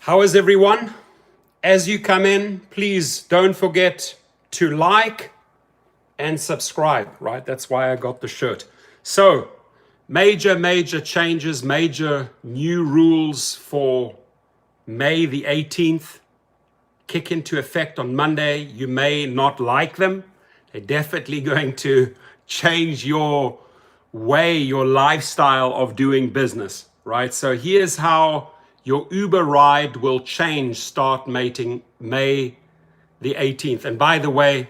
How is everyone? As you come in, please don't forget to like and subscribe, right? That's why I got the shirt. So, major changes, major new rules for May the 18th kick into effect on Monday. You may not like them. They're definitely going to change your way, your lifestyle of doing business, right? So here's how your Uber ride will change start May the 18th. And by the way,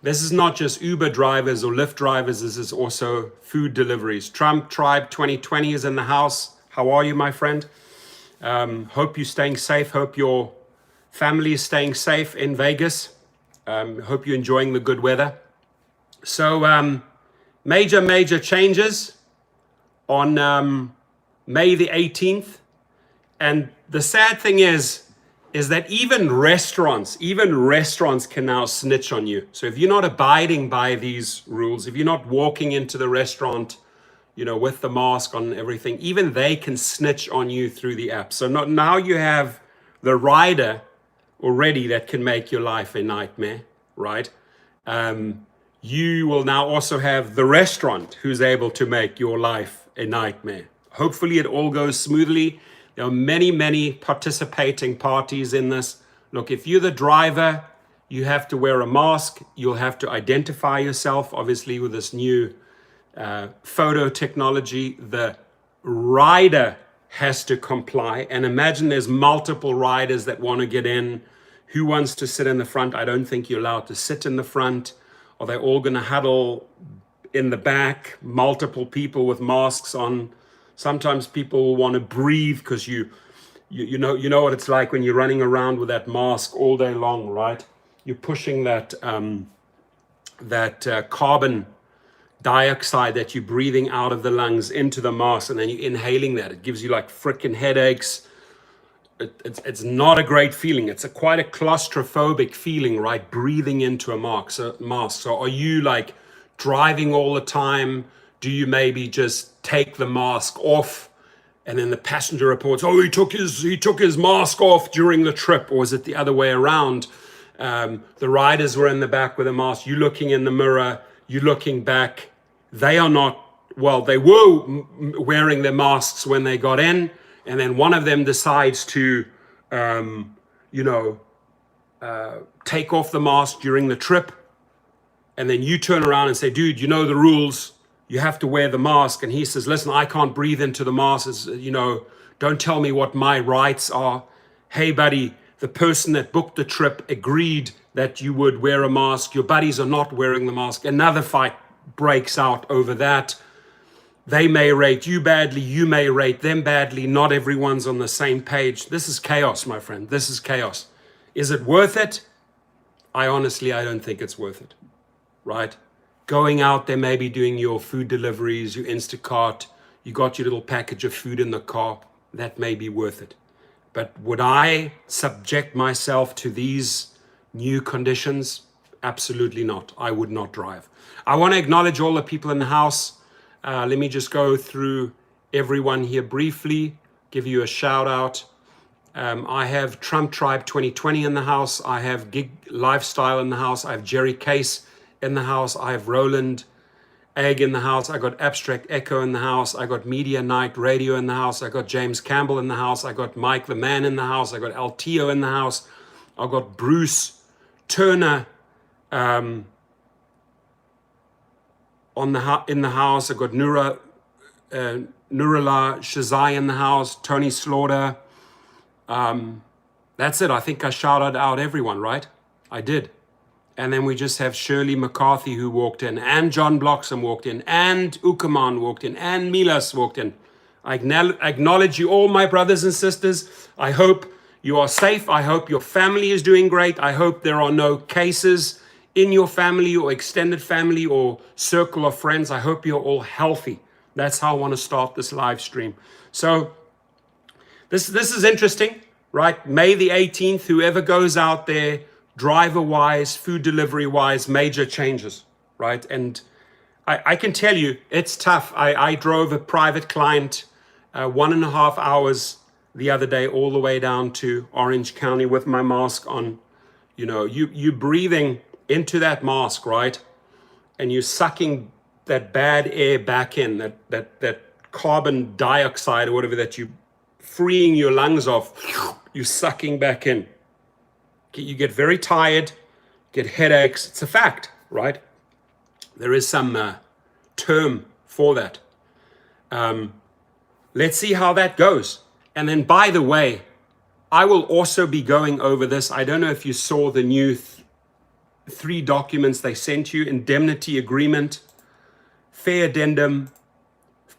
this is not just Uber drivers or Lyft drivers, this is also food deliveries. Trump Tribe 2020 is in the house. How are you, my friend? Hope you're staying safe. Hope your family is staying safe in Vegas. Hope you're enjoying the good weather. So major changes on May the 18th. And the sad thing is that even restaurants can now snitch on you. So if you're not abiding by these rules, if you're not walking into the restaurant, with the mask on and everything, even they can snitch on you through the app. So now you have the rider already that can make your life a nightmare, right? You will now also have the restaurant who's able to make your life a nightmare. Hopefully it all goes smoothly. There are many participating parties in this. Look, if you're the driver, you have to wear a mask. You'll have to identify yourself, obviously, with this new photo technology. The rider has to comply. And imagine there's multiple riders that want to get in. Who wants to sit in the front? I don't think you're allowed to sit in the front. Are they all going to huddle in the back? Multiple people with masks on. Sometimes people want to breathe because you know what it's like when you're running around with that mask all day long, right? You're pushing that carbon dioxide that you're breathing out of the lungs into the mask, and then you're inhaling that. It gives you like freaking headaches. It's not a great feeling. It's quite a claustrophobic feeling, right? Breathing into a mask. So are you like driving all the time? Do you maybe just take the mask off and then the passenger reports, oh, he took his mask off during the trip? Or is it the other way around? The riders were in the back with a mask. You looking in the mirror, you looking back. They are not, well, they were wearing their masks when they got in. And then one of them decides to, take off the mask during the trip. And then you turn around and say, dude, you know the rules. You have to wear the mask. And he says, listen, I can't breathe into the mask. Don't tell me what my rights are. Hey, buddy, the person that booked the trip agreed that you would wear a mask. Your buddies are not wearing the mask. Another fight breaks out over that. They may rate you badly. You may rate them badly. Not everyone's on the same page. This is chaos, my friend. This is chaos. Is it worth it? I don't think it's worth it, right? Going out there, maybe doing your food deliveries, your Instacart, you got your little package of food in the car, that may be worth it. But would I subject myself to these new conditions? Absolutely not. I would not drive. I want to acknowledge all the people in the house. Let me just go through everyone here briefly, give you a shout out. I have Trump Tribe 2020 in the house. I have Gig Lifestyle in the house. I have Jerry Case in the house. I have Roland Egg in the house. I got Abstract Echo in the house. I got Media Night Radio in the house. I got James Campbell in the house. I got Mike the Man in the house. I got Altio in the house. I got Bruce Turner in the house. I got Nurullah Shazai in the house. Tony Slaughter. That's it. I think I shouted out everyone, right? I did. And then we just have Shirley McCarthy who walked in, and John Bloxham walked in, and Ukaman walked in, and Milas walked in. I acknowledge you all, my brothers and sisters. I hope you are safe. I hope your family is doing great. I hope there are no cases in your family or extended family or circle of friends. I hope you're all healthy. That's how I want to start this live stream. So this is interesting, right? May the 18th, whoever goes out there, driver-wise, food delivery-wise, major changes, right? And I can tell you, it's tough. I drove a private client 1.5 hours the other day all the way down to Orange County with my mask on. You know, you breathing into that mask, right? And you're sucking that bad air back in, that carbon dioxide or whatever that you freeing your lungs off, you're sucking back in. You get very tired, get headaches. It's a fact, right? There is some term for that. Let's see how that goes. And then, by the way, I will also be going over this. I don't know if you saw the new three documents they sent you: indemnity agreement, fare addendum,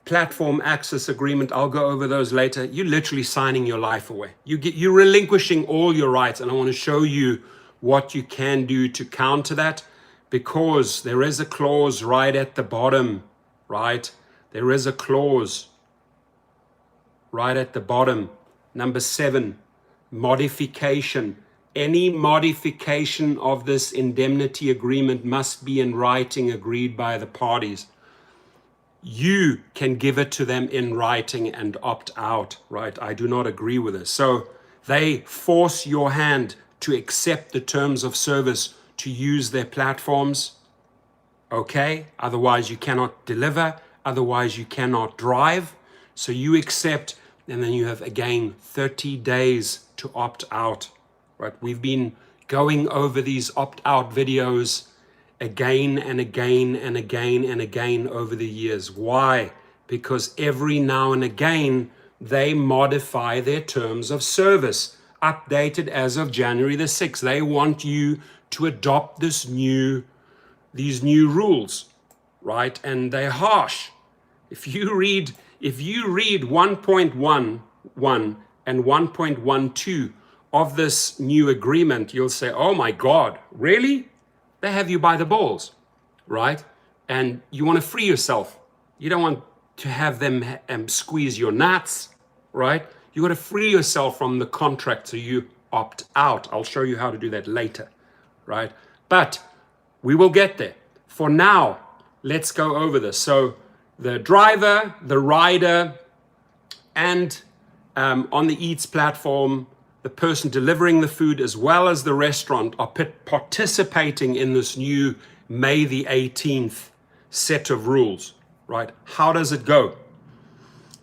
platform access agreement. I'll go over those later. You're literally signing your life away. You're relinquishing all your rights. And I want to show you what you can do to counter that, because there is a clause right at the bottom, right? There is a clause right at the bottom, number 7. Modification. Any modification of this indemnity agreement must be in writing, agreed by the parties. You can give it to them in writing and opt out, right? I do not agree with this. So they force your hand to accept the terms of service to use their platforms, okay? Otherwise you cannot deliver, otherwise you cannot drive. So you accept, and then you have again 30 days to opt out, right? We've been going over these opt-out videos again and again and again and again over the years. Why? Because every now and again they modify their terms of service, updated as of January the 6th. They want you to adopt these new rules, right? And they're harsh. If you read 1.11 and 1.12 of this new agreement, you'll say, oh my God, really? They have you by the balls, right? And you want to free yourself. You don't want to have them squeeze your nuts, right? You got to free yourself from the contract, so you opt out. I'll show you how to do that later, right? But we will get there. For now, let's go over this. So the driver, the rider, and on the Eats platform, the person delivering the food as well as the restaurant are participating in this new May the 18th set of rules, right? How does it go?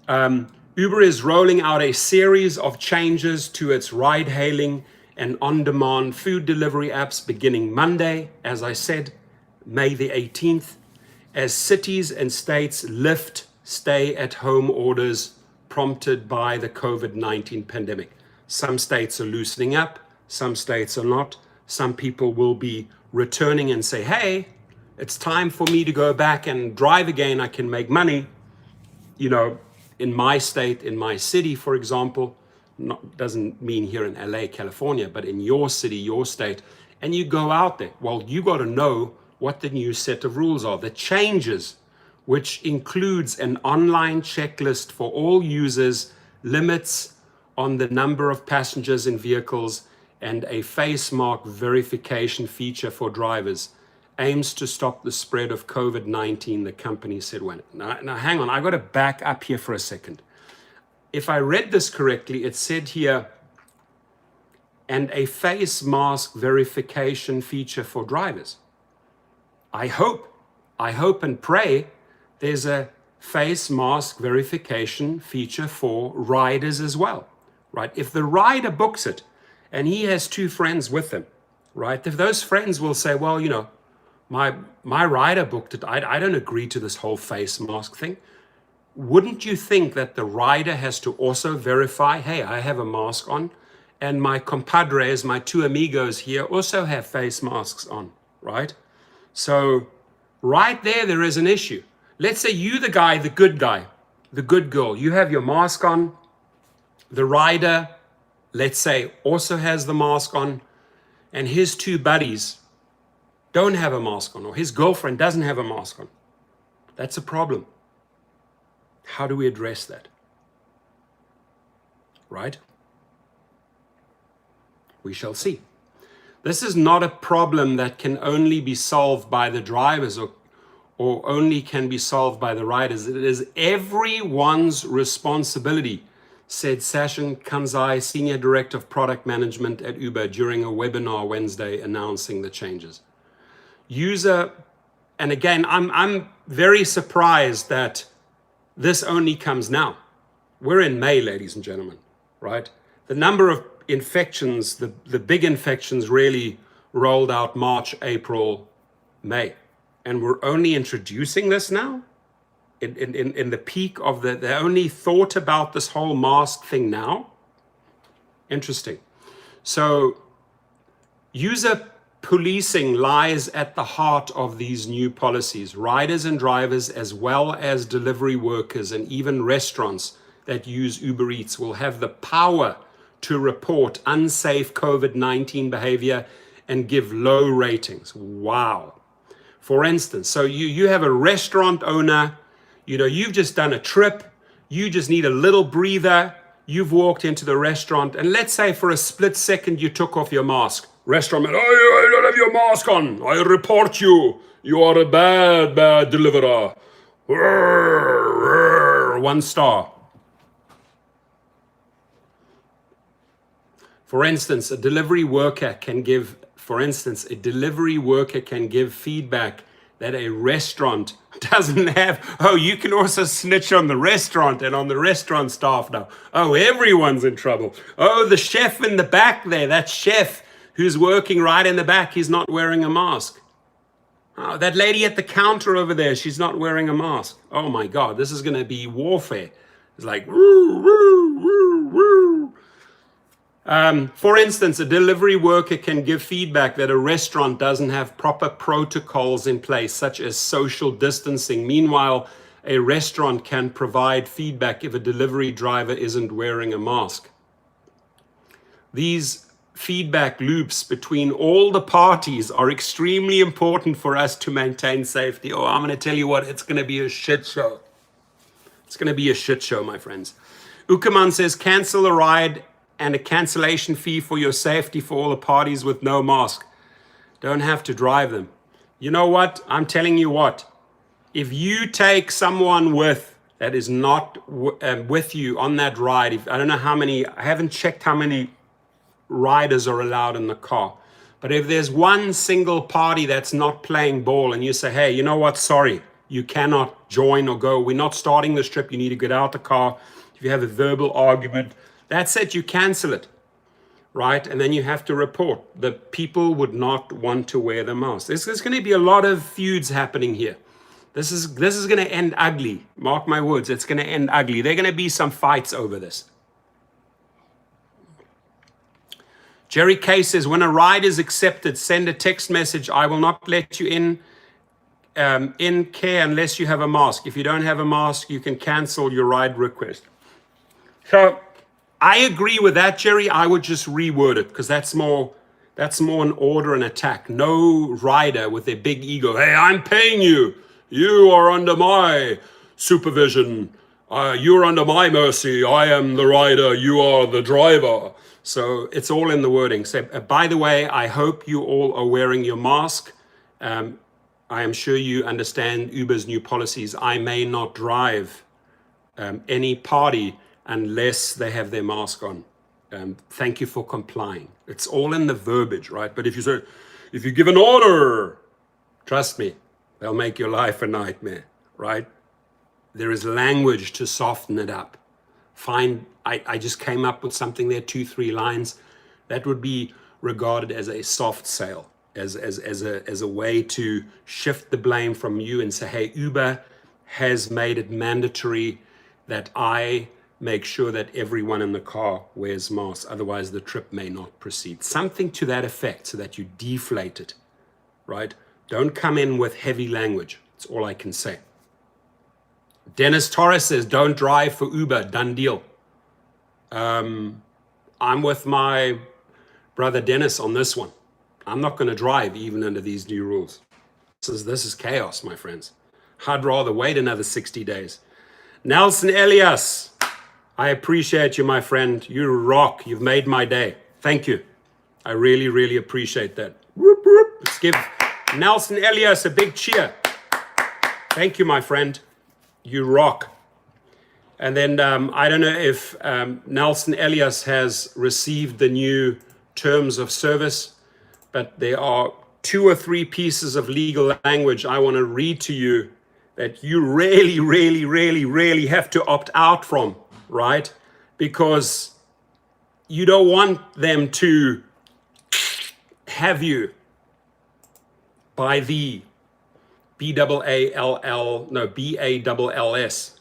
Uber is rolling out a series of changes to its ride-hailing and on-demand food delivery apps beginning Monday, as I said, May the 18th, as cities and states lift stay-at-home orders prompted by the COVID-19 pandemic. Some states are loosening up, some states are not. Some people will be returning and say, hey, it's time for me to go back and drive again. I can make money. You know, in my state, in my city, for example, doesn't mean here in LA, California, but in your city, your state, and you go out there. Well, you got to know what the new set of rules are. The changes, which includes an online checklist for all users, limits on the number of passengers in vehicles, and a face mark verification feature for drivers, aims to stop the spread of COVID-19, the company said. Now hang on, I got to back up here for a second. If I read this correctly, it said here, and a face mask verification feature for drivers. I hope and pray there's a face mask verification feature for riders as well, right? If the rider books it and he has 2 friends with him, right? If those friends will say, well, you know, my rider booked it, I don't agree to this whole face mask thing. Wouldn't you think that the rider has to also verify, hey, I have a mask on, and my compadres, my 2 amigos here also have face masks on, right? So right there is an issue. Let's say you, the good girl, you have your mask on. The rider, let's say, also has the mask on, and his 2 buddies don't have a mask on, or his girlfriend doesn't have a mask on. That's a problem. How do we address that? Right? We shall see. This is not a problem that can only be solved by the drivers or only can be solved by the riders. It is everyone's responsibility said Sachin Kanzai, Senior Director of Product Management at Uber, during a webinar Wednesday announcing the changes. User, and again, I'm very surprised that this only comes now. We're in May, ladies and gentlemen, right? The number of infections, the big infections really rolled out March, April, May. And we're only introducing this now? In the peak of they only thought about this whole mask thing now? Interesting. So user policing lies at the heart of these new policies. Riders and drivers, as well as delivery workers and even restaurants that use Uber Eats, will have the power to report unsafe COVID-19 behavior and give low ratings. Wow. For instance, so you have a restaurant owner, you've just done a trip, you just need a little breather, you've walked into the restaurant, and let's say for a split second you took off your mask. Restaurant man, oh, you don't have your mask on, I report you, you are a bad deliverer. 1 star. For instance, a delivery worker can give feedback that a restaurant doesn't have. Oh, you can also snitch on the restaurant and on the restaurant staff now. Oh, everyone's in trouble. Oh, the chef in the back there, that chef who's working right in the back, he's not wearing a mask. Oh, that lady at the counter over there, she's not wearing a mask. Oh my God, this is gonna be warfare. It's like, woo, woo, woo, woo. For instance, a delivery worker can give feedback that a restaurant doesn't have proper protocols in place, such as social distancing. Meanwhile, a restaurant can provide feedback if a delivery driver isn't wearing a mask. These feedback loops between all the parties are extremely important for us to maintain safety. Oh, I'm going to tell you what, it's going to be a shit show. It's going to be a shit show, my friends. Ukaman says, cancel a ride and a cancellation fee for your safety for all the parties with no mask. Don't have to drive them. You know what? I'm telling you what. If you take someone that is not with you on that ride, I don't know how many, I haven't checked how many riders are allowed in the car. But if there's one single party that's not playing ball and you say, hey, you know what? Sorry, you cannot join or go. We're not starting this trip. You need to get out the car. If you have a verbal argument, that's it, you cancel it, right? And then you have to report. The people would not want to wear the mask. There's going to be a lot of feuds happening here. This is going to end ugly. Mark my words, it's going to end ugly. There are going to be some fights over this. Jerry K says, when a ride is accepted, send a text message. I will not let you in care unless you have a mask. If you don't have a mask, you can cancel your ride request. So I agree with that, Jerry. I would just reword it because that's more an order and attack. No rider with their big ego. Hey, I'm paying you. You are under my supervision. You're under my mercy. I am the rider. You are the driver. So it's all in the wording. So, by the way, I hope you all are wearing your mask. I am sure you understand Uber's new policies. I may not drive any party unless they have their mask on. Thank you for complying. It's all in the verbiage, right? But if you give an order, trust me, they'll make your life a nightmare, right? There is language to soften it up. I just came up with something there, 2-3 lines. That would be regarded as a soft sale, as a way to shift the blame from you and say, hey, Uber has made it mandatory that I make sure that everyone in the car wears masks, otherwise the trip may not proceed. Something to that effect so that you deflate it, right? Don't come in with heavy language. That's all I can say. Dennis Torres says, don't drive for Uber, done deal. I'm with my brother Dennis on this one. I'm not going to drive even under these new rules. This is chaos, my friends. I'd rather wait another 60 days. Nelson Elias, I appreciate you, my friend. You rock. You've made my day. Thank you. I really, really appreciate that. Whoop, whoop. Let's give Nelson Elias a big cheer. Thank you, my friend. You rock. And then I don't know if Nelson Elias has received the new terms of service, but there are 2 or 3 pieces of legal language I want to read to you that you really, really, really, really have to opt out from, right? Because you don't want them to have you by the BALLS.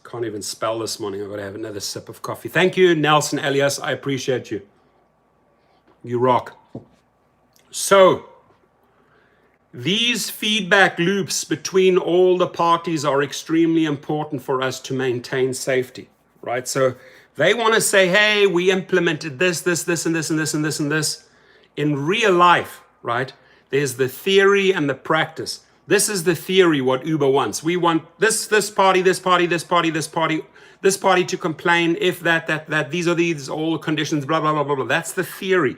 Can't even spell this morning. I've got to have another sip of coffee. Thank you, Nelson Elias. I appreciate you. You rock. So, these feedback loops between all the parties are extremely important for us to maintain safety, right? So, they want to say, hey, we implemented this, and this, and this, and this, and this. In real life, right, there's the theory and the practice. This is the theory, what Uber wants. We want this party to complain if that, these are all the conditions, blah, blah, blah, blah, blah. That's the theory.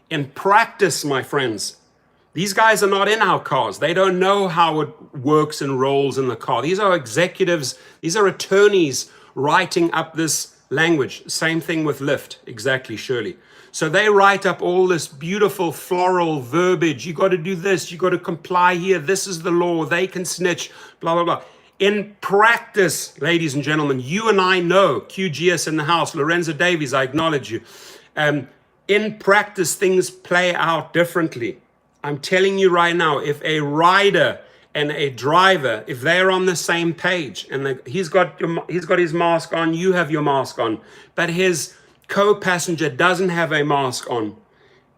In practice, my friends, these guys are not in our cars. They don't know how it works and rolls in the car. These are executives, these are attorneys writing up this language. Same thing with Lyft, exactly, Shirley. So they write up all this beautiful floral verbiage. You got to do this. You got to comply here. This is the law. They can snitch, blah, blah, blah. In practice, ladies and gentlemen, you and I know, QGS in the house, Lorenzo Davies, I acknowledge you. In practice, things play out differently. I'm telling you right now, if a rider and a driver, if they're on the same page, and he's got his mask on, you have your mask on, but his co-passenger doesn't have a mask on,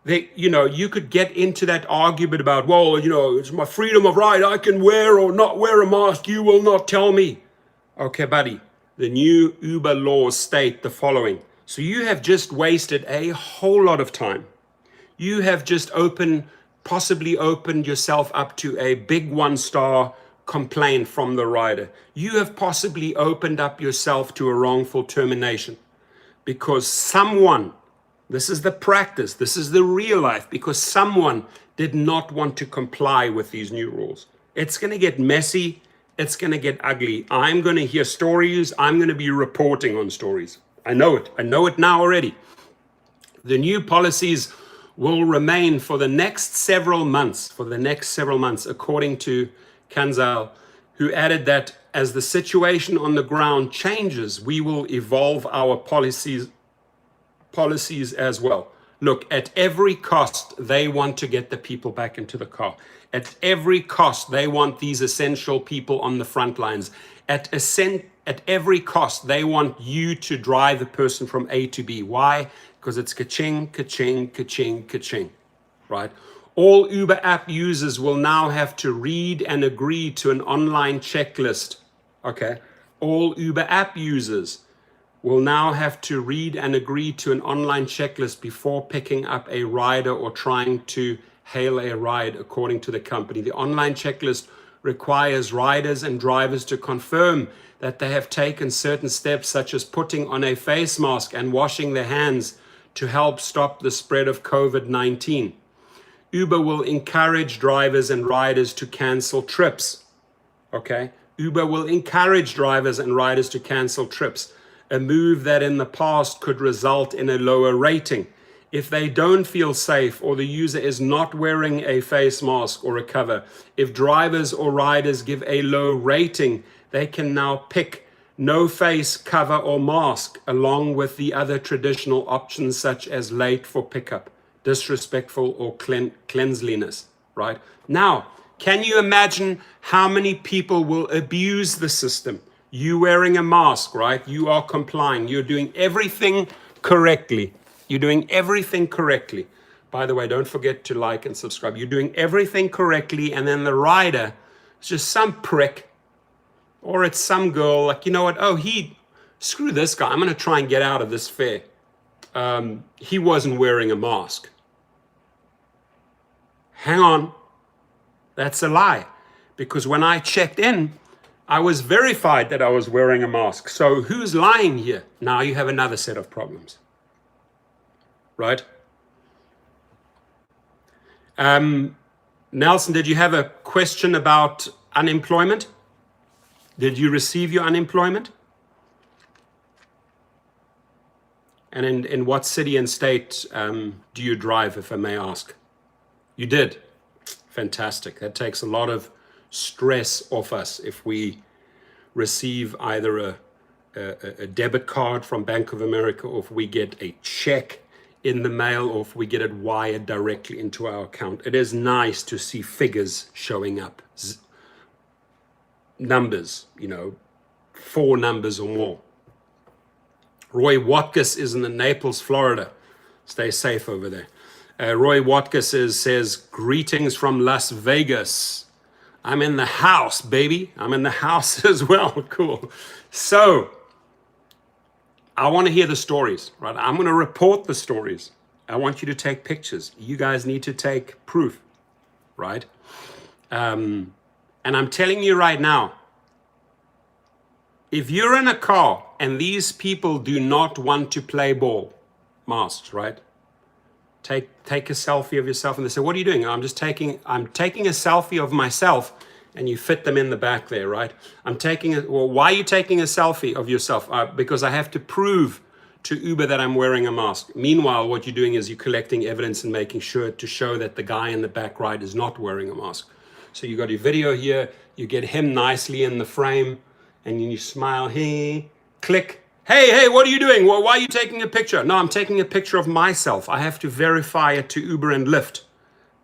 you could get into that argument about, well, it's my freedom of right. I can wear or not wear a mask. You will not tell me. Okay, buddy. The new Uber laws state the following. So you have just wasted a whole lot of time. You have just possibly opened yourself up to a big 1-star complaint from the rider. You have possibly opened up yourself to a wrongful termination. Because someone, this is the practice, this is the real life, because someone did not want to comply with these new rules. It's going to get messy. It's going to get ugly. I'm going to hear stories. I'm going to be reporting on stories. I know it. I know it now already. The new policies will remain for the next several months, according to Kanzal, who added that as the situation on the ground changes, we will evolve our policies as well. Look, at every cost, they want to get the people back into the car. At every cost, they want these essential people on the front lines. At every cost, they want you to drive a person from A to B. Why? Because it's ka-ching, ka-ching, ka-ching, ka-ching, right? All Uber app users will now have to read and agree to an online checklist. Okay, all Uber app users will now have to read and agree to an online checklist before picking up a rider or trying to hail a ride, according to the company. The online checklist requires riders and drivers to confirm that they have taken certain steps, such as putting on a face mask and washing their hands to help stop the spread of COVID-19. Uber will encourage drivers and riders to cancel trips. Okay? Uber will encourage drivers and riders to cancel trips, a move that in the past could result in a lower rating. If they don't feel safe or the user is not wearing a face mask or a cover, if drivers or riders give a low rating, they can now pick no face, cover, or mask, along with the other traditional options such as late for pickup, disrespectful, or cleanliness, right? Now, can you imagine how many people will abuse the system? You wearing a mask, right? You are complying. You're doing everything correctly. You're doing everything correctly. By the way, don't forget to like and subscribe. You're doing everything correctly, and then the rider is just some prick, or it's some girl, like, you know what? Oh, screw this guy. I'm going to try and get out of this fare. He wasn't wearing a mask. Hang on. That's a lie, because when I checked in, I was verified that I was wearing a mask. So who's lying here? Now you have another set of problems, right? Nelson, did you have a question about unemployment? Did you receive your unemployment? And in what city and state do you drive, if I may ask? You did. Fantastic. That takes a lot of stress off us if we receive either a debit card from Bank of America, or if we get a check in the mail, or if we get it wired directly into our account. It is nice to see figures showing up, numbers, 4 numbers or more. Roy Watkus is in the Naples, Florida. Stay safe over there. Roy Watkus says, greetings from Las Vegas. I'm in the house, baby. I'm in the house as well. Cool. So I want to hear the stories, right? I'm going to report the stories. I want you to take pictures. You guys need to take proof, right? And I'm telling you right now, if you're in a car and these people do not want to play ball, masks, right? Take a selfie of yourself, and they say, what are you doing? I'm taking a selfie of myself, and you fit them in the back there, right? Well, why are you taking a selfie of yourself? Because I have to prove to Uber that I'm wearing a mask. Meanwhile, what you're doing is you're collecting evidence and making sure to show that the guy in the back right is not wearing a mask. So you got your video here, you get him nicely in the frame, and you smile, hey, click. Hey, what are you doing? Well, why are you taking a picture? No, I'm taking a picture of myself. I have to verify it to Uber and Lyft.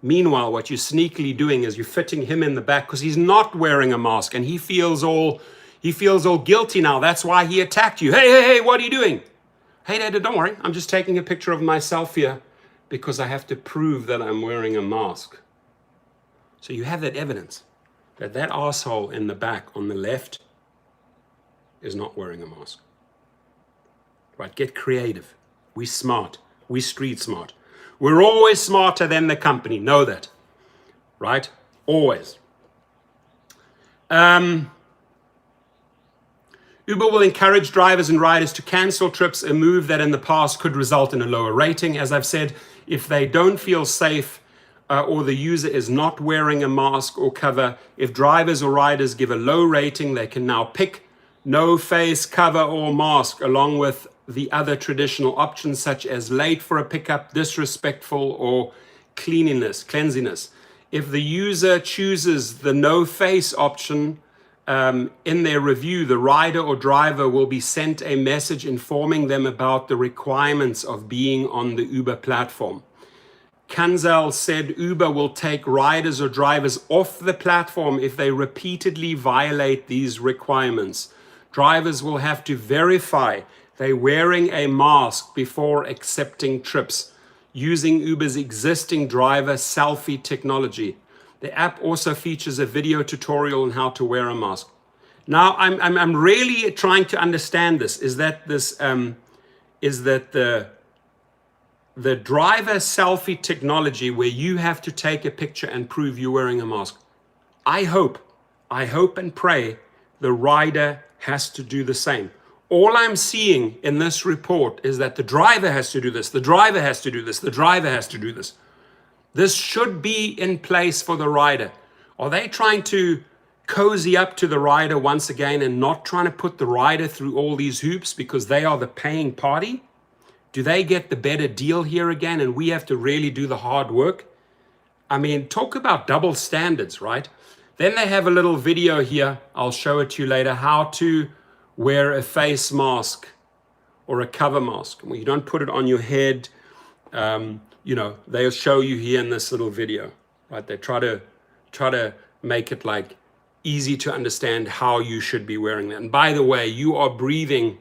Meanwhile, what you're sneakily doing is you're fitting him in the back because he's not wearing a mask, and he feels all guilty now. That's why he attacked you. Hey, what are you doing? Hey, Dad, don't worry. I'm just taking a picture of myself here because I have to prove that I'm wearing a mask. So you have that evidence that asshole in the back on the left is not wearing a mask. Right, get creative. We smart. We street smart. We're always smarter than the company. Know that. Right? Always. Uber will encourage drivers and riders to cancel trips, a move that in the past could result in a lower rating. As I've said, if they don't feel safe or the user is not wearing a mask or cover, if drivers or riders give a low rating, they can now pick no face, cover, or mask, along with the other traditional options such as late for a pickup, disrespectful, or cleanliness. If the user chooses the no face option in their review, the rider or driver will be sent a message informing them about the requirements of being on the Uber platform. Kanzel said Uber will take riders or drivers off the platform if they repeatedly violate these requirements. Drivers will have to verify they're wearing a mask before accepting trips using Uber's existing driver selfie technology. The app also features a video tutorial on how to wear a mask. Now, I'm really trying to understand this. Is that the driver selfie technology where you have to take a picture and prove you're wearing a mask? I hope and pray the rider has to do the same. All I'm seeing in this report is that the driver has to do this, the driver has to do this, the driver has to do this. This should be in place for the rider. Are they trying to cozy up to the rider once again and not trying to put the rider through all these hoops because they are the paying party? Do they get the better deal here again and we have to really do the hard work? I mean, talk about double standards, right? Then they have a little video here, I'll show it to you later, how to wear a face mask or a cover mask. Well, you don't put it on your head. They'll show you here in this little video, right? They try to make it like easy to understand how you should be wearing that. And by the way, you are breathing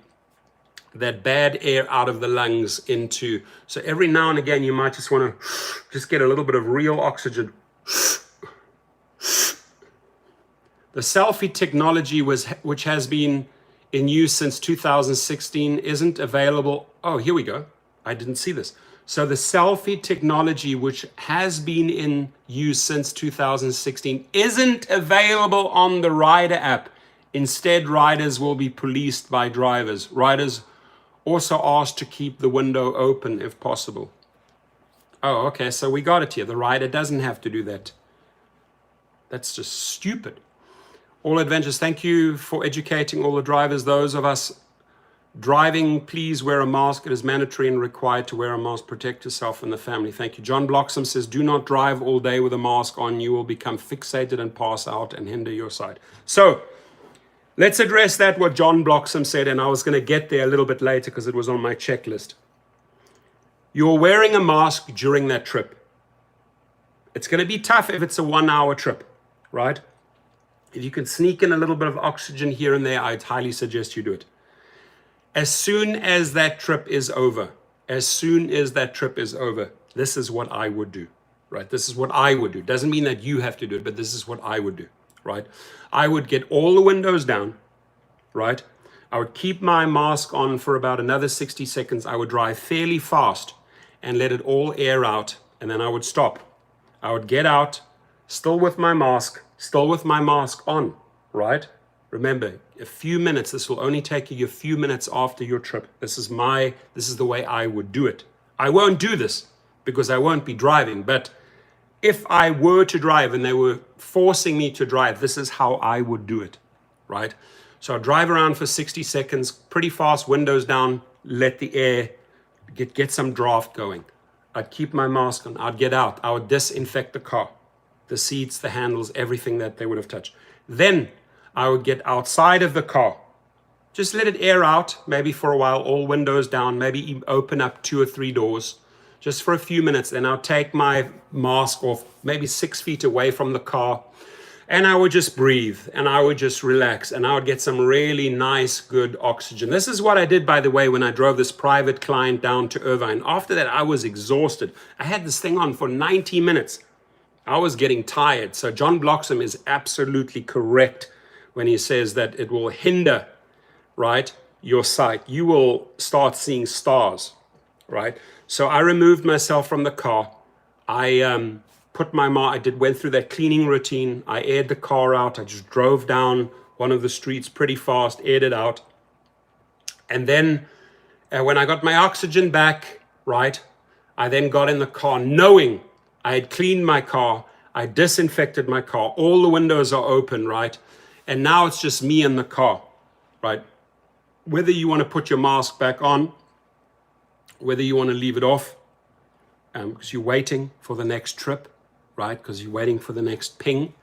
that bad air out of the lungs into, so every now and again, you might just want to just get a little bit of real oxygen. The selfie technology which has been in use since 2016 isn't available. Oh, here we go. I didn't see this. So the selfie technology, which has been in use since 2016, isn't available on the Rider app. Instead, riders will be policed by drivers. Riders also asked to keep the window open if possible. Oh, okay, so we got it here. The rider doesn't have to do that. That's just stupid. All Adventures, thank you for educating all the drivers. Those of us Driving, please wear a mask. It is mandatory and required to wear a mask. Protect yourself and the family. Thank you. John Bloxham says, do not drive all day with a mask on. You will become fixated and pass out and hinder your sight. So let's address that, what John Bloxham said, and I was going to get there a little bit later because it was on my checklist. You're wearing a mask during that trip. It's going to be tough if it's a 1 hour trip, right? If you can sneak in a little bit of oxygen here and there, I'd highly suggest you do it. As soon as that trip is over, this is what I would do, right? This is what I would do. Doesn't mean that you have to do it, but this is what I would do, right? I would get all the windows down, right? I would keep my mask on for about another 60 seconds. I would drive fairly fast and let it all air out, and then I would stop. I would get out, still with my mask on, right? Remember, a few minutes, this will only take you a few minutes after your trip. This is the way I would do it. I won't do this because I won't be driving, but if I were to drive and they were forcing me to drive, this is how I would do it, right? So I'd drive around for 60 seconds, pretty fast, windows down, let the air, get some draft going. I'd keep my mask on, I'd get out, I would disinfect the car, the seats, the handles, everything that they would have touched. Then I would get outside of the car, just let it air out, maybe for a while, all windows down, maybe open up 2 or 3 doors, just for a few minutes. Then I'll take my mask off, maybe 6 feet away from the car, and I would just breathe, and I would just relax, and I would get some really nice, good oxygen. This is what I did, by the way, when I drove this private client down to Irvine. After that, I was exhausted. I had this thing on for 90 minutes. I was getting tired. So John Bloxham is absolutely correct when he says that it will hinder, right, your sight. You will start seeing stars, right? So I removed myself from the car. I went through that cleaning routine. I aired the car out. I just drove down one of the streets pretty fast, aired it out. And then when I got my oxygen back, right, I then got in the car knowing I had cleaned my car. I disinfected my car. All the windows are open, right? And now it's just me in the car, right? Whether you want to put your mask back on, whether you want to leave it off, because you're waiting for the next trip, right? Because you're waiting for the next ping,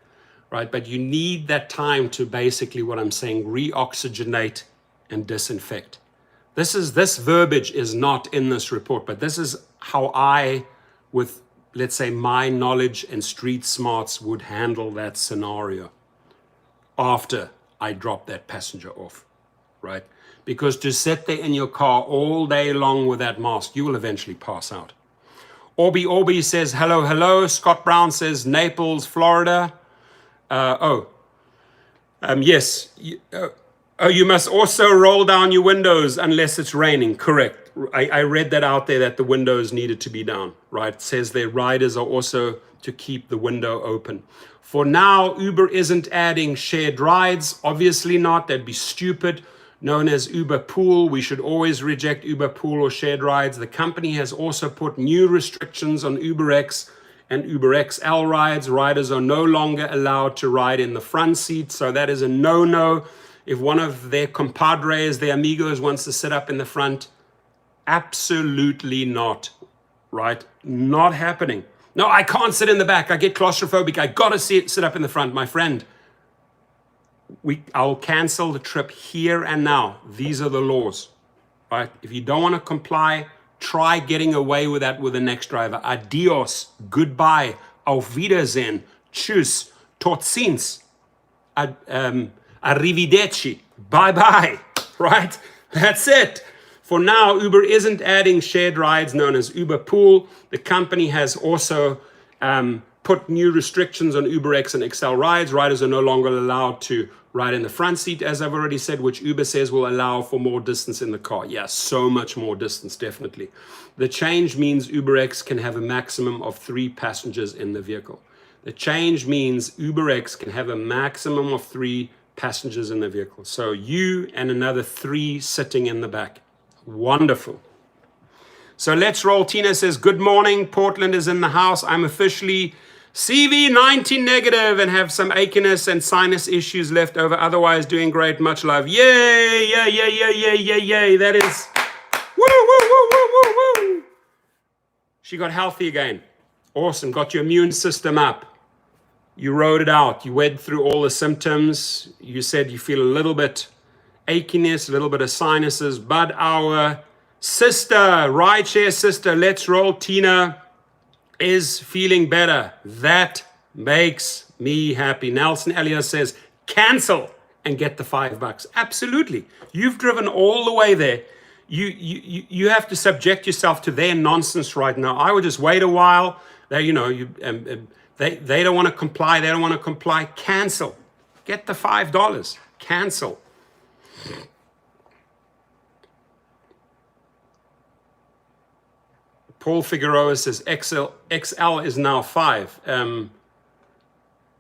right? But you need that time to basically, what I'm saying, re-oxygenate and disinfect. This verbiage is not in this report, but this is how I, with, let's say, my knowledge and street smarts, would handle that scenario after I drop that passenger off, right? Because to sit there in your car all day long with that mask, you will eventually pass out. Orby says, hello, hello. Scott Brown says, Naples, Florida. Yes. You must also roll down your windows unless it's raining. Correct. I read that out there, that the windows needed to be down, right? It says their riders are also to keep the window open. For now, Uber isn't adding shared rides. Obviously not. That'd be stupid. Known as Uber Pool. We should always reject Uber Pool or shared rides. The company has also put new restrictions on UberX and UberXL rides. Riders are no longer allowed to ride in the front seat. So that is a no-no. If one of their compadres, their amigos, wants to sit up in the front, absolutely not, right? Not happening. No, I can't sit in the back. I get claustrophobic. I got to sit up in the front, my friend. I'll cancel the trip here and now. These are the laws, right? If you don't want to comply, try getting away with that with the next driver. Adios, goodbye, auf Wiedersehen, tschüss, tot ziens, arrivederci, bye-bye, right? That's it. For now, Uber isn't adding shared rides known as Uber Pool. The company has also put new restrictions on UberX and XL rides. Riders are no longer allowed to ride in the front seat, as I've already said, which Uber says will allow for more distance in the car. Yeah, so much more distance, definitely. The change means UberX can have a maximum of 3 passengers in the vehicle. The change means UberX can have a maximum of 3 passengers in the vehicle. So you and another 3 sitting in the back. Wonderful. So let's roll. Tina says, good morning. Portland is in the house. I'm officially CV19 negative and have some achiness and sinus issues left over. Otherwise, doing great. Much love. Yay, yay, yay, yay, yay, yay, yay. That is, woo, woo, woo, woo, woo, woo. She got healthy again. Awesome. Got your immune system up. You rode it out. You went through all the symptoms. You said you feel a little bit achiness, a little bit of sinuses, but our sister, rideshare sister, let's roll, Tina, is feeling better. That makes me happy. Nelson Elliott says, cancel and get the $5. Absolutely. You've driven all the way there. You have to subject yourself to their nonsense right now. I would just wait a while. They, you know, they don't want to comply. They don't want to comply. Cancel. Get the $5. Cancel. Paul Figueroa says XL is now 5.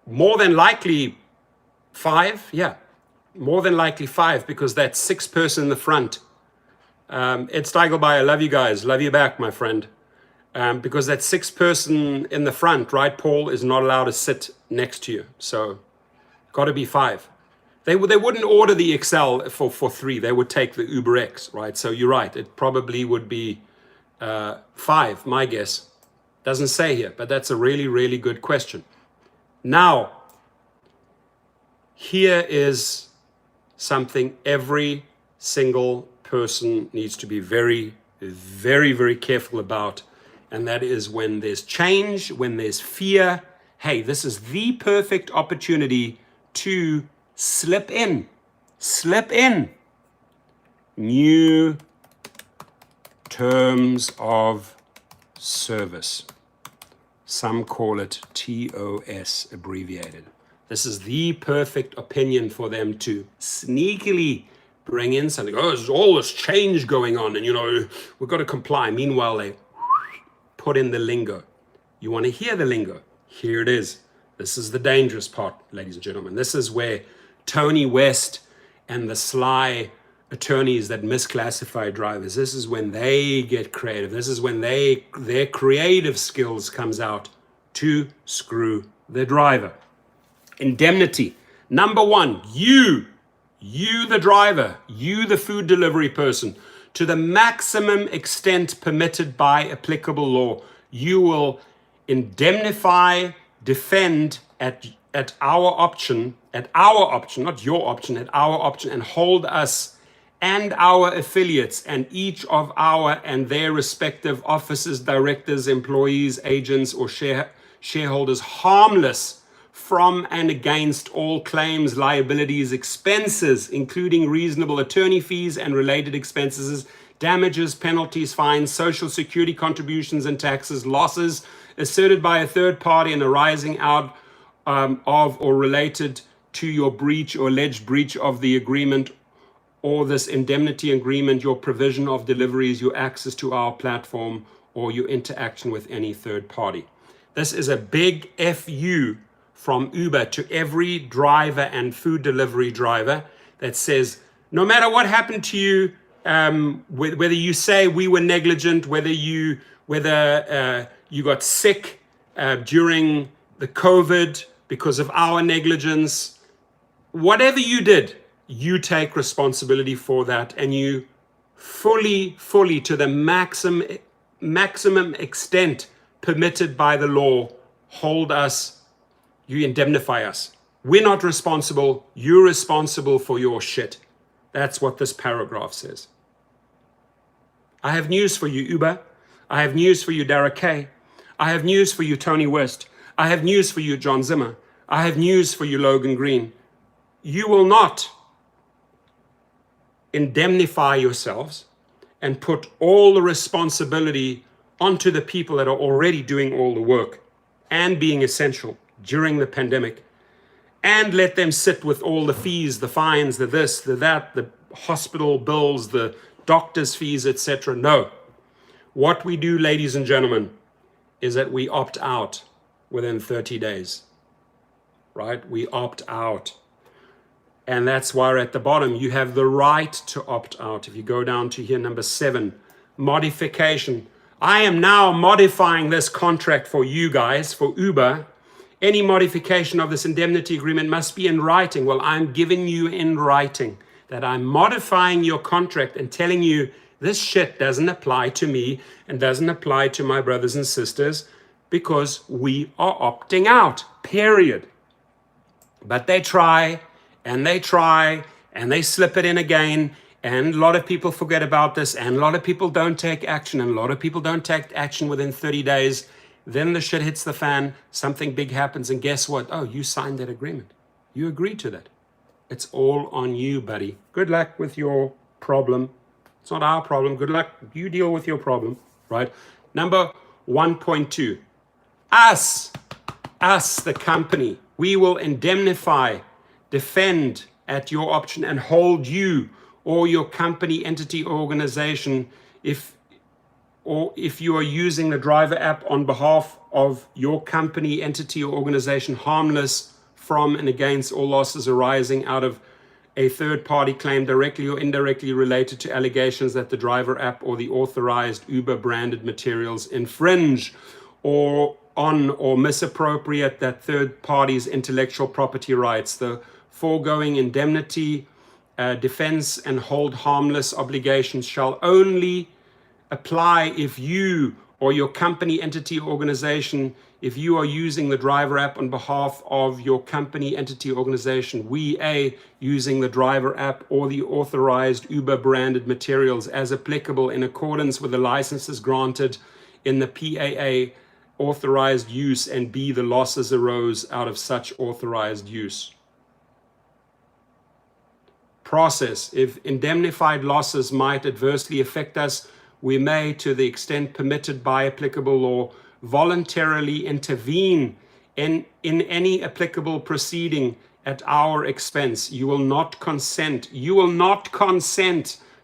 More than likely 5. Yeah, more than likely 5 because that 6 person in the front. Ed Steigelby, I love you guys. Love you back, my friend. Because that 6 person in the front, right, Paul, is not allowed to sit next to you. So, got to be 5. They wouldn't order the XL for 3. They would take the Uber X, right? So you're right. It probably would be 5, my guess. Doesn't say here, but that's a really, really good question. Now, here is something every single person needs to be very, very, very careful about. And that is when there's change, when there's fear. Hey, this is the perfect opportunity to slip in. Slip in. New terms of service. Some call it TOS abbreviated. This is the perfect opinion for them to sneakily bring in something. Oh, there's all this change going on and, you know, we've got to comply. Meanwhile, they put in the lingo. You want to hear the lingo? Here it is. This is the dangerous part, ladies and gentlemen. This is where Tony West and the sly attorneys that misclassify drivers, this is when they get creative. This is when their creative skills comes out to screw the driver. Indemnity. Number 1, you the driver, you the food delivery person, to the maximum extent permitted by applicable law, you will indemnify, defend at our option, not your option, at our option, and hold us and our affiliates and each of our and their respective officers, directors, employees, agents, or shareholders harmless from and against all claims, liabilities, expenses, including reasonable attorney fees and related expenses, damages, penalties, fines, social security contributions and taxes, losses asserted by a third party and arising out of or related to your breach or alleged breach of the agreement or this indemnity agreement, your provision of deliveries, your access to our platform, or your interaction with any third party. This is a big FU from Uber to every driver and food delivery driver that says, no matter what happened to you, whether you say we were negligent, whether you got sick during the COVID because of our negligence, whatever you did, you take responsibility for that, and you fully to the maximum extent permitted by the law hold us, you indemnify us. We're not responsible, you're responsible for your shit. That's what this paragraph says. I have news for you, Uber. I have news for you, Dara Kay. I have news for you, Tony West. I have news for you, John Zimmer. I have news for you, Logan Green. You will not indemnify yourselves and put all the responsibility onto the people that are already doing all the work and being essential during the pandemic, and let them sit with all the fees, the fines, the this, the that, the hospital bills, the doctor's fees, etc. No. What we do, ladies and gentlemen, is that we opt out within 30 days, right? We opt out. And that's why at the bottom, you have the right to opt out. If you go down to here, number 7, modification. I am now modifying this contract for you guys, for Uber, Any modification of this indemnity agreement must be in writing. Well, I'm giving you in writing that I'm modifying your contract and telling you this shit doesn't apply to me and doesn't apply to my brothers and sisters because we are opting out, period. But they try and they try and they slip it in again. And a lot of people forget about this, and a lot of people don't take action, and a lot of people don't take action within 30 days. Then the shit hits the fan, something big happens, and guess what? Oh, you signed that agreement. You agreed to that. It's all on you, buddy. Good luck with your problem. It's not our problem. Good luck. You deal with your problem, right? Number 1.2. Us, the company, we will indemnify, defend at your option, and hold you or your company, entity, or organization if you are using the driver app on behalf of your company, entity, or organization harmless from and against all losses arising out of a third-party claim directly or indirectly related to allegations that the driver app or the authorized Uber-branded materials infringe or on or misappropriate that third party's intellectual property rights. The foregoing indemnity, defense, and hold harmless obligations shall only apply if you or your company, entity, or organization, if you are using the driver app on behalf of your company, entity, organization, using the driver app or the authorized Uber branded materials as applicable in accordance with the licenses granted in the PAA authorized use, and B, the losses arose out of such authorized use. Process. If indemnified losses might adversely affect us, we may, to the extent permitted by applicable law, voluntarily intervene in any applicable proceeding at our expense. You will not consent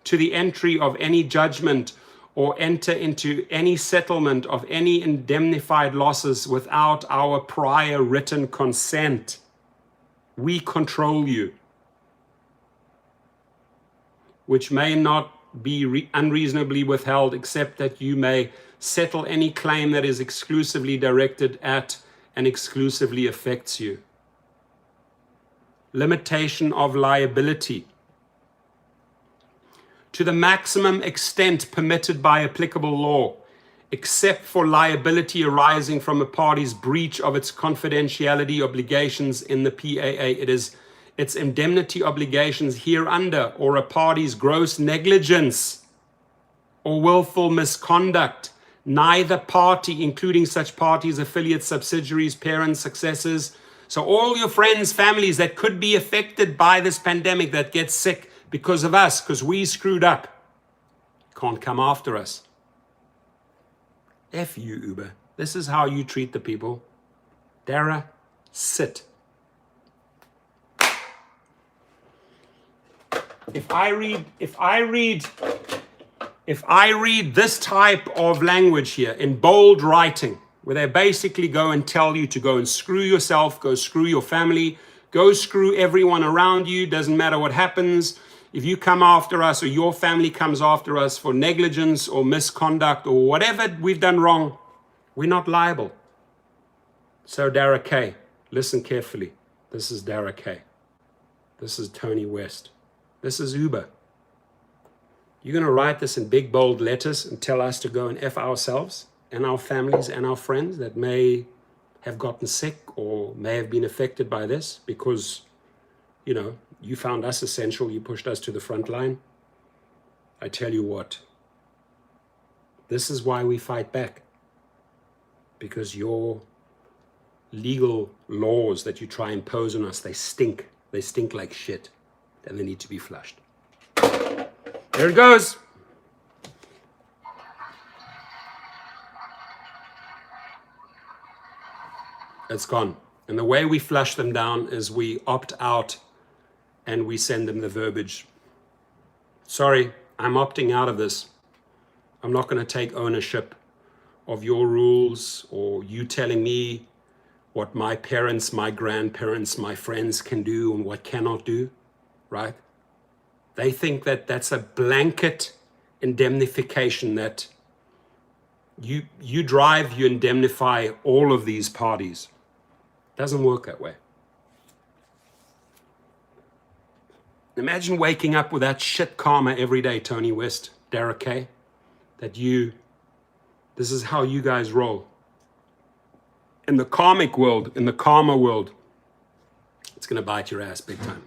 to the entry of any judgment or enter into any settlement of any indemnified losses without our prior written consent. We control you, which may not be unreasonably withheld, except that you may settle any claim that is exclusively directed at and exclusively affects you. Limitation of liability. To the maximum extent permitted by applicable law, except for liability arising from a party's breach of its confidentiality obligations in the PAA, it is its indemnity obligations hereunder, or a party's gross negligence or willful misconduct. Neither party, including such parties, affiliates, subsidiaries, parents, successors, so all your friends, families that could be affected by this pandemic, that get sick because of us, because we screwed up, can't come after us. F you, Uber. This is how you treat the people. Dara, sit. If I read this type of language here in bold writing, where they basically go and tell you to go and screw yourself, go screw your family, go screw everyone around you, doesn't matter what happens. If you come after us or your family comes after us for negligence or misconduct or whatever we've done wrong, we're not liable. So Dara K, listen carefully. This is Dara K. This is Tony West. This is Uber. You're going to write this in big, bold letters and tell us to go and F ourselves and our families and our friends that may have gotten sick or may have been affected by this because, you found us essential, you pushed us to the front line. I tell you what, this is why we fight back. Because your legal laws that you try and impose on us, they stink. They stink like shit. And they need to be flushed. There it goes. It's gone. And the way we flush them down is we opt out and we send them the verbiage. Sorry, I'm opting out of this. I'm not going to take ownership of your rules or you telling me what my parents, my grandparents, my friends can do and what cannot do. Right? They think that that's a blanket indemnification, that you drive, you indemnify all of these parties. Doesn't work that way. Imagine waking up with that shit karma every day, Tony West, Derek Kay, this is how you guys roll. In the karmic world, in the karma world, it's going to bite your ass big time.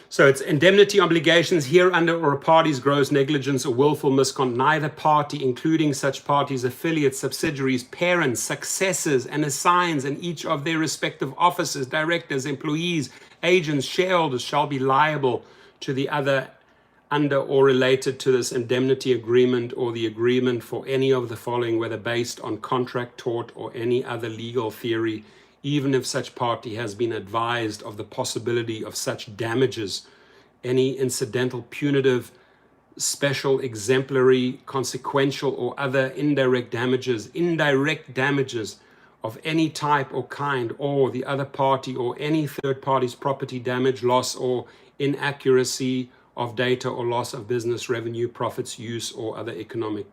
So it's indemnity obligations hereunder or a party's gross negligence or willful misconduct. Neither party, including such parties, affiliates, subsidiaries, parents, successors, and assigns, and each of their respective officers, directors, employees, agents, shareholders, shall be liable to the other under or related to this indemnity agreement or the agreement for any of the following, whether based on contract, tort, or any other legal theory, even if such party has been advised of the possibility of such damages, any incidental, punitive, special, exemplary, consequential, or other indirect damages of any type or kind, or the other party or any third party's property damage, loss, or inaccuracy of data, or loss of business revenue, profits, use, or other economic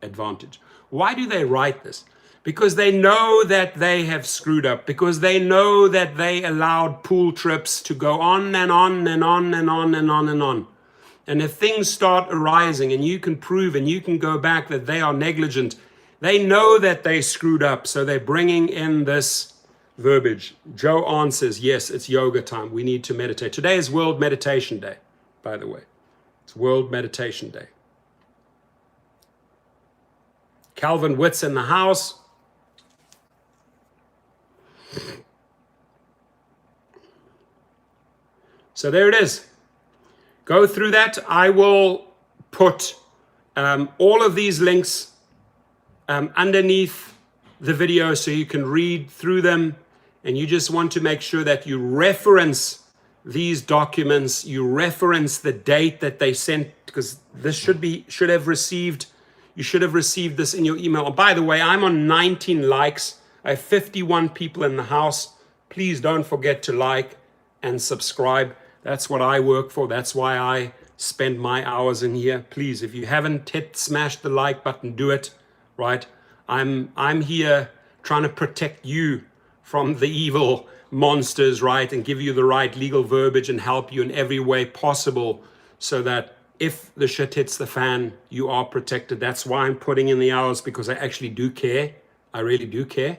advantage. Why do they write this? Because they know that they have screwed up, because they know that they allowed pool trips to go on and on and on and on and on and on. And if things start arising and you can prove and you can go back that they are negligent, they know that they screwed up. So they're bringing in this verbiage. Joe answers, yes, it's yoga time. We need to meditate. Today is World Meditation Day, by the way. It's World Meditation Day. Calvin Witt's in the house. So there it is. Go through that. I will put all of these links underneath the video so you can read through them. And you just want to make sure that you reference these documents, you reference the date that they sent, because this you should have received this in your email. And by the way, I'm on 19 likes. I have 51 people in the house. Please don't forget to like and subscribe. That's what I work for. That's why I spend my hours in here. Please, if you haven't smash the like button, do it, right? I'm here trying to protect you from the evil monsters, right? And give you the right legal verbiage and help you in every way possible so that if the shit hits the fan, you are protected. That's why I'm putting in the hours, because I actually do care. I really do care.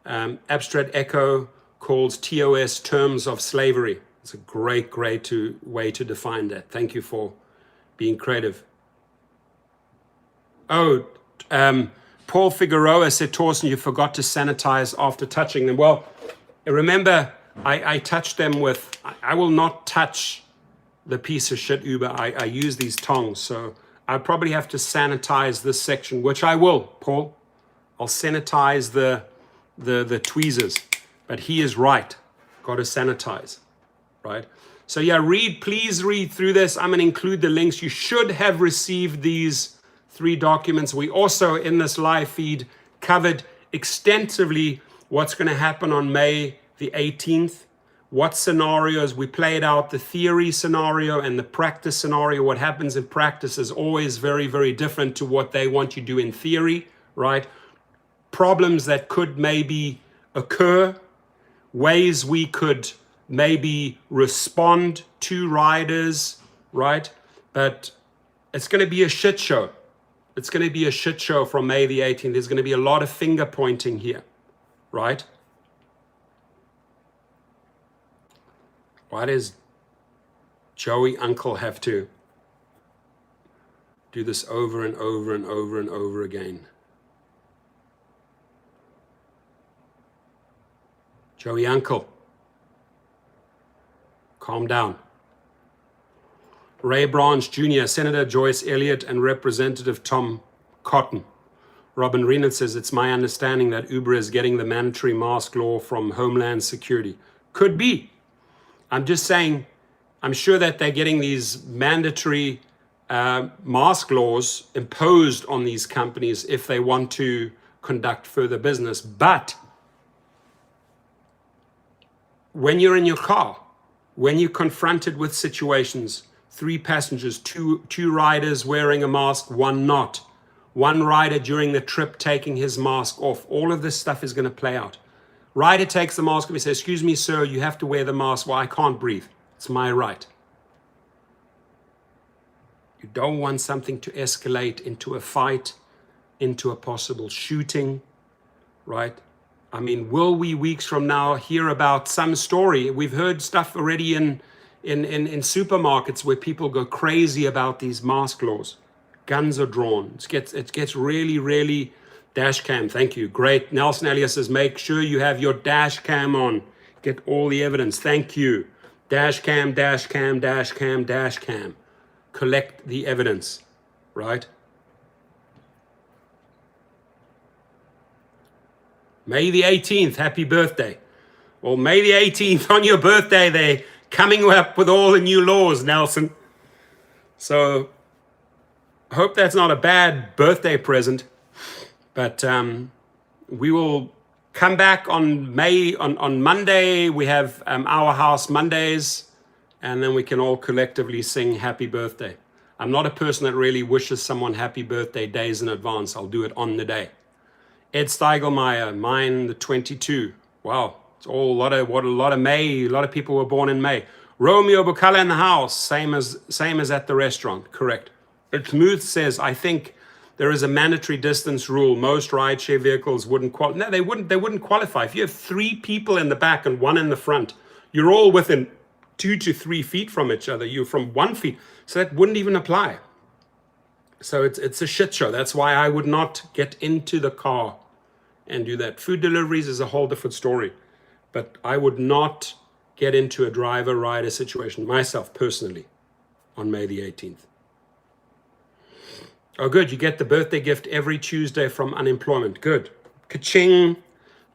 Abstract Echo calls TOS terms of slavery. It's a great way to define that. Thank you for being creative. Oh, Paul Figueroa said, Torsten, you forgot to sanitize after touching them. Well, remember, I touched them with, I will not touch the piece of shit Uber. I use these tongs, so I probably have to sanitize this section, which I will, Paul. I'll sanitize the tweezers, but he is right. Got to sanitize, right? So yeah, please read through this. I'm gonna include the links. You should have received these 3 documents. We also, in this live feed, covered extensively what's gonna happen on May the 18th, what scenarios we played out, the theory scenario and the practice scenario. What happens in practice is always very, very different to what they want you to do in theory, right? Problems that could maybe occur, ways we could maybe respond to riders, right? But it's going to be a shit show. It's going to be a shit show from May the 18th. There's going to be a lot of finger pointing here, right? Why does Joey Uncle have to do this over and over and over and over again? Joey Uncle, calm down. Ray Branch Jr., Senator Joyce Elliott, and Representative Tom Cotton. Robin Reenan says, it's my understanding that Uber is getting the mandatory mask law from Homeland Security. Could be. I'm just saying, I'm sure that they're getting these mandatory mask laws imposed on these companies if they want to conduct further business. But when you're in your car, when you're confronted with situations, 3 passengers, two riders wearing a mask, 1 not, 1 rider during the trip taking his mask off, all of this stuff is going to play out. Rider takes the mask off. He says, excuse me, sir, you have to wear the mask. Well, I can't breathe. It's my right. You don't want something to escalate into a fight, into a possible shooting, right? I mean, will we weeks from now hear about some story? We've heard stuff already in supermarkets where people go crazy about these mask laws. Guns are drawn. It gets really, really. Dash cam, thank you. Great. Nelson Elias says, make sure you have your dash cam on. Get all the evidence. Thank you. Dash cam, dash cam, dash cam, dash cam. Collect the evidence, right? May the 18th, happy birthday. Well, May the 18th, on your birthday, they're coming up with all the new laws, Nelson. So, I hope that's not a bad birthday present. But we will come back on Monday. We have Our House Mondays, and then we can all collectively sing happy birthday. I'm not a person that really wishes someone happy birthday days in advance. I'll do it on the day. Ed Steigelmeier, mine the 22. Wow, it's all a lot of May. A lot of people were born in May. Romeo Bukala in the house, same as at the restaurant. Correct. It's Muth says, I think there is a mandatory distance rule. Most rideshare vehicles wouldn't qualify. No, they wouldn't qualify. If you have 3 people in the back and 1 in the front, you're all within 2 to 3 feet from each other. You're from 1 feet. So that wouldn't even apply. So it's a shit show. That's why I would not get into the car and do that. Food deliveries is a whole different story. But I would not get into a driver-rider situation myself personally on May the 18th. Oh, good. You get the birthday gift every Tuesday from unemployment. Good. Ka-ching.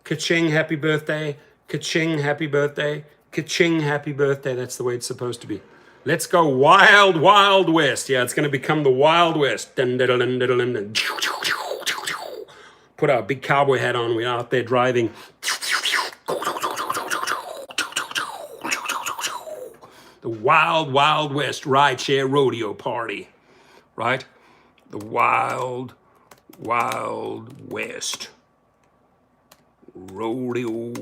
Ka-ching, happy birthday. Ka-ching, happy birthday. Ka-ching, happy birthday. That's the way it's supposed to be. Let's go wild, wild west. Yeah, it's going to become the Wild West. Dun, dun, dun, dun, dun, dun. Put our big cowboy hat on. We're out there driving. The wild, wild west rideshare rodeo party. Right? The wild, wild west rodeo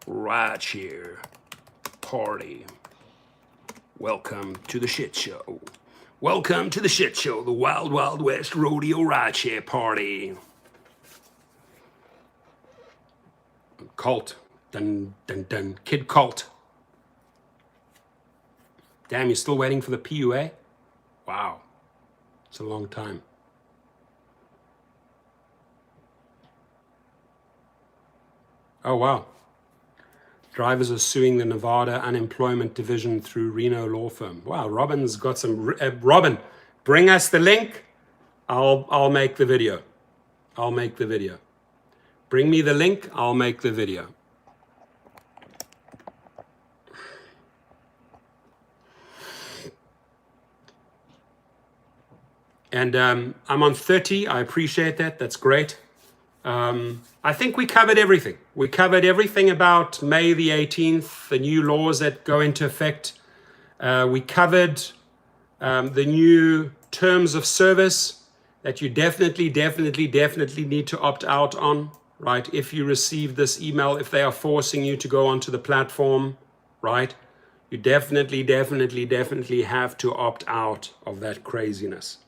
rideshare party. Welcome to the shit show. Welcome to the shit show, the wild, wild west rodeo rideshare party. Cult. Dun, dun, dun. Kid cult. Damn, you're still waiting for the PUA? Wow. It's a long time. Oh, wow. Drivers are suing the Nevada Unemployment Division through Reno law firm. Wow, Robin's got some... Robin, bring us the link. I'll make the video. I'll make the video. Bring me the link. I'll make the video. And I'm on 30. I appreciate that. That's great. I think we covered everything. We covered everything about May the 18th, the new laws that go into effect. We covered the new terms of service that you definitely need to opt out on, right? If you receive this email, if they are forcing you to go onto the platform, right? You definitely have to opt out of that craziness,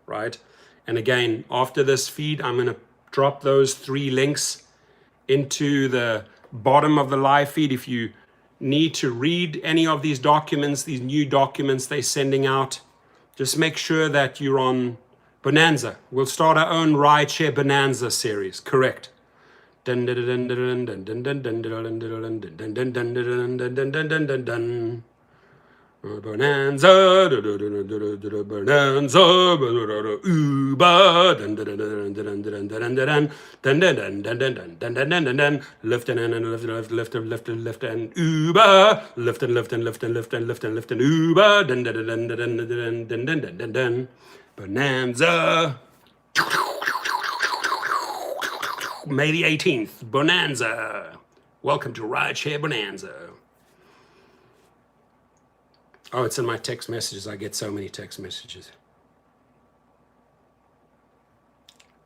right? And again, after this feed, I'm going to drop those 3 links into the bottom of the live feed. If you need to read any of these documents, these new documents they're sending out, just make sure that you're on Bonanza. We'll start our own Rideshare Bonanza series, correct? Bonanza, Bonanza, Uber, Lyft and Uber, Lyft and Uber, Bonanza. May the 18th, Bonanza. Welcome to Rideshare Bonanza. Oh, it's in my text messages. I get so many text messages.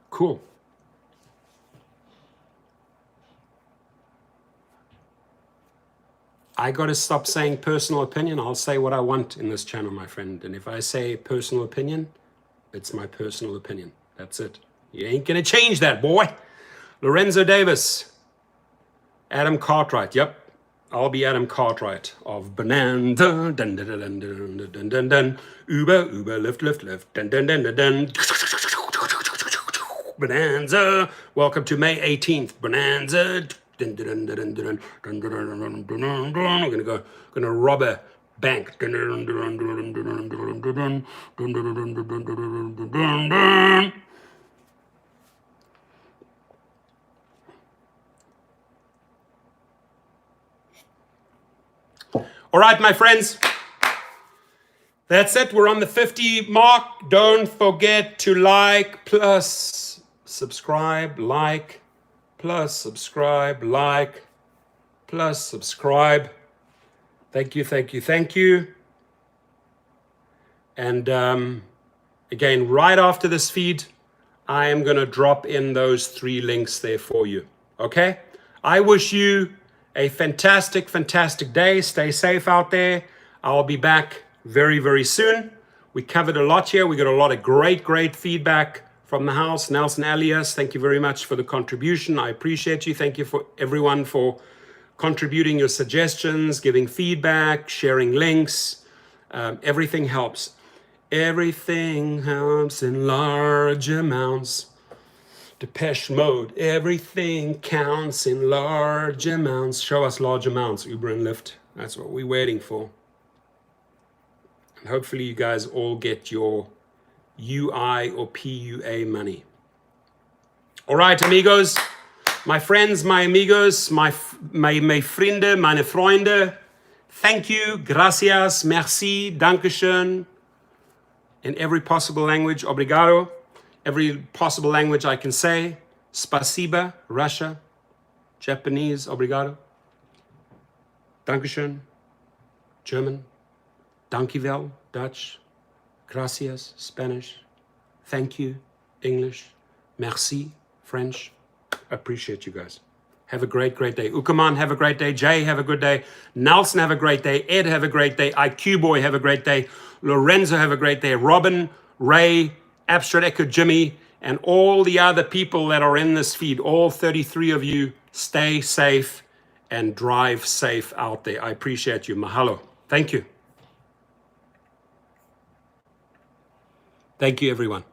Cool. I got to stop saying personal opinion. I'll say what I want in this channel, my friend. And if I say personal opinion, it's my personal opinion. That's it. You ain't going to change that, boy. Lorenzo Davis. Adam Cartwright. Yep. I'll be Adam Cartwright of Bonanza. Dun, dun, dun, dun, dun, dun, dun, dun. Uber, Lyft, Lyft. Dun, dun, dun, dun, dun. Bonanza. Welcome to May 18th. Bonanza. Dun, dun, dun, dun, dun, dun, dun, dun, dun, dun, dun. We're gonna rob a bank. Dun, dun, dun, dun, dun, dun, dun, dun, dun, dun, dun, dun, dun, dun, dun, dun. All right, my friends. That's it. We're on the 50 mark. Don't forget to like plus subscribe, like plus subscribe, like plus subscribe. Thank you, thank you, thank you. And again, right after this feed, I am going to drop in those 3 links there for you. Okay? I wish you a fantastic, fantastic day. Stay safe out there. I'll be back very, very soon. We covered a lot here. We got a lot of great, great feedback from the house. Nelson Alias, thank you very much for the contribution. I appreciate you. Thank you for everyone for contributing your suggestions, giving feedback, sharing links. Everything helps. Everything helps in large amounts. Depeche Mode. Everything counts in large amounts. Show us large amounts, Uber and Lyft. That's what we're waiting for. And hopefully you guys all get your UI or PUA money. All right, amigos. My friends, my amigos, my vrienden, meine Freunde. Thank you, gracias, merci, dankeschön. In every possible language, obrigado. Every possible language I can say. Spasiba, Russia. Japanese, obrigado. Dankeschön, German. Dankjewel, Dutch. Gracias, Spanish. Thank you, English. Merci, French. Appreciate you guys. Have a great, great day. Ukaman, have a great day. Jay, have a good day. Nelson, have a great day. Ed, have a great day. IQ Boy, have a great day. Lorenzo, have a great day. Robin, Ray, Abstract Echo, Jimmy, and all the other people that are in this feed, all 33 of you, stay safe and drive safe out there. I appreciate you. Mahalo. Thank you. Thank you, everyone.